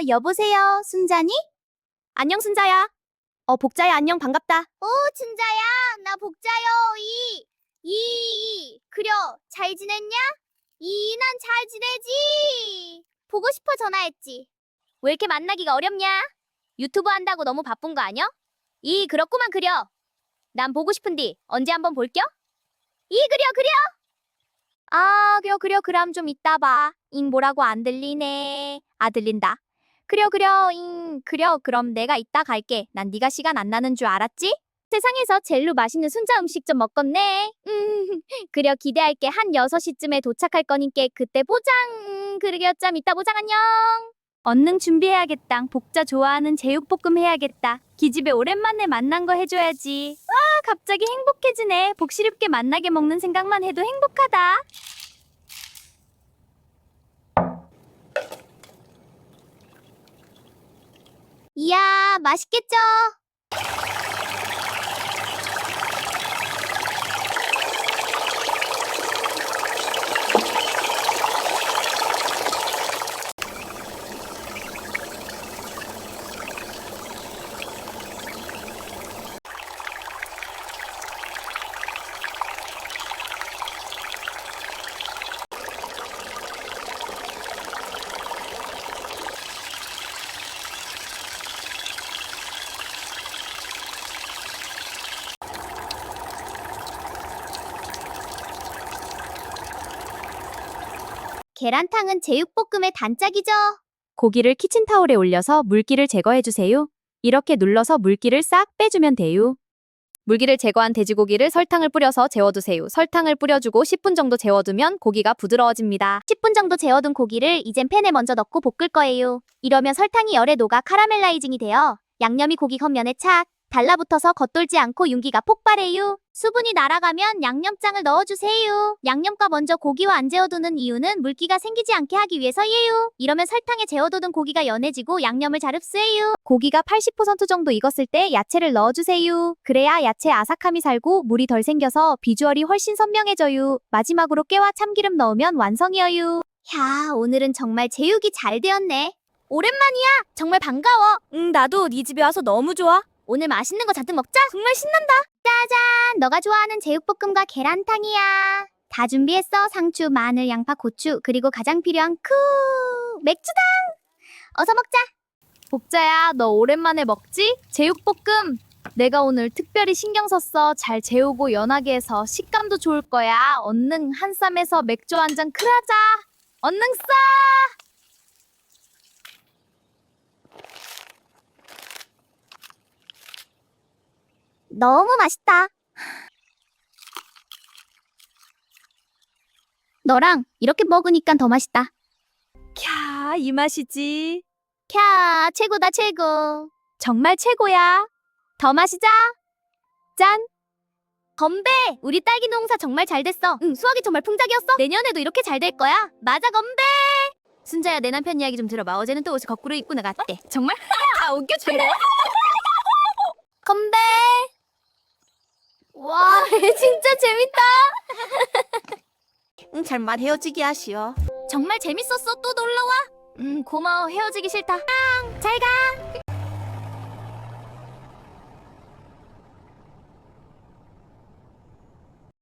여보세요, 순자니? 안녕 순자야. 복자야 안녕 반갑다. 춘자야, 나 복자요, 그려, 잘 지냈냐? 난 잘 지내지. 보고 싶어 전화했지. 왜 이렇게 만나기가 어렵냐? 유튜브 한다고 너무 바쁜 거 아니야? 그렇구만 그려. 난 보고 싶은디 언제 한번 볼겨? 그려. 그려 그럼 좀 이따 봐. 뭐라고 안 들리네. 들린다. 그려 그럼 내가 이따 갈게. 난 네가 시간 안 나는 줄 알았지? 세상에서 제일로 맛있는 순자 음식 좀 먹겠네. 그려 기대할게. 한 6시쯤에 도착할 거니께 그때 보장. 그려 짬 이따 보장 안녕. 얼른 준비해야겠다. 복자 좋아하는 제육볶음 해야겠다. 기집애 오랜만에 만난 거 해줘야지. 와 갑자기 행복해지네. 복시럽게 만나게 먹는 생각만 해도 행복하다. 이야, 맛있겠죠? 계란탕은 제육볶음의 단짝이죠. 고기를 키친타올에 올려서 물기를 제거해주세요. 이렇게 눌러서 물기를 싹 빼주면 돼요. 물기를 제거한 돼지고기를 설탕을 뿌려서 재워두세요. 설탕을 뿌려주고 10분 정도 재워두면 고기가 부드러워집니다. 10분 정도 재워둔 고기를 이젠 팬에 먼저 넣고 볶을 거예요. 이러면 설탕이 열에 녹아 카라멜라이징이 되어 양념이 고기 겉면에 착 달라붙어서 겉돌지 않고 윤기가 폭발해요. 수분이 날아가면 양념장을 넣어주세요. 양념과 먼저 고기와 안 재워두는 이유는 물기가 생기지 않게 하기 위해서예요. 이러면 설탕에 재워두던 고기가 연해지고 양념을 잘 흡수해요. 고기가 80% 정도 익었을 때 야채를 넣어주세요. 그래야 야채 아삭함이 살고 물이 덜 생겨서 비주얼이 훨씬 선명해져요. 마지막으로 깨와 참기름 넣으면 완성이에요. 야, 오늘은 정말 제육이 잘 되었네. 오랜만이야. 정말 반가워. 나도 네 집에 와서 너무 좋아. 오늘 맛있는 거 잔뜩 먹자. 정말 신난다. 짜잔! 너가 좋아하는 제육볶음과 계란탕이야. 다 준비했어. 상추, 마늘, 양파, 고추, 그리고 가장 필요한 맥주당! 어서 먹자. 복자야, 너 오랜만에 먹지? 제육볶음. 내가 오늘 특별히 신경 썼어. 잘 재우고 연하게 해서 식감도 좋을 거야. 얼른 한 쌈에서 맥주 한 잔 크라자. 얼른 싸! 너무 맛있다. 너랑 이렇게 먹으니까 더 맛있다. 캬, 이 맛이지. 캬, 최고다, 최고. 정말 최고야. 더 마시자. 짠. 건배! 우리 딸기 농사 정말 잘 됐어. 수확이 정말 풍작이었어. 내년에도 이렇게 잘 될 거야. 맞아, 건배! 순자야, 내 남편 이야기 좀 들어봐. 어제는 또 옷을 거꾸로 입고 나갔대. 정말? 웃겨 죽네. 건배! 와, 진짜 재밌다. 잘만 헤어지기 하시오. 정말 재밌었어. 또 놀러와. 고마워. 헤어지기 싫다. 잘 가.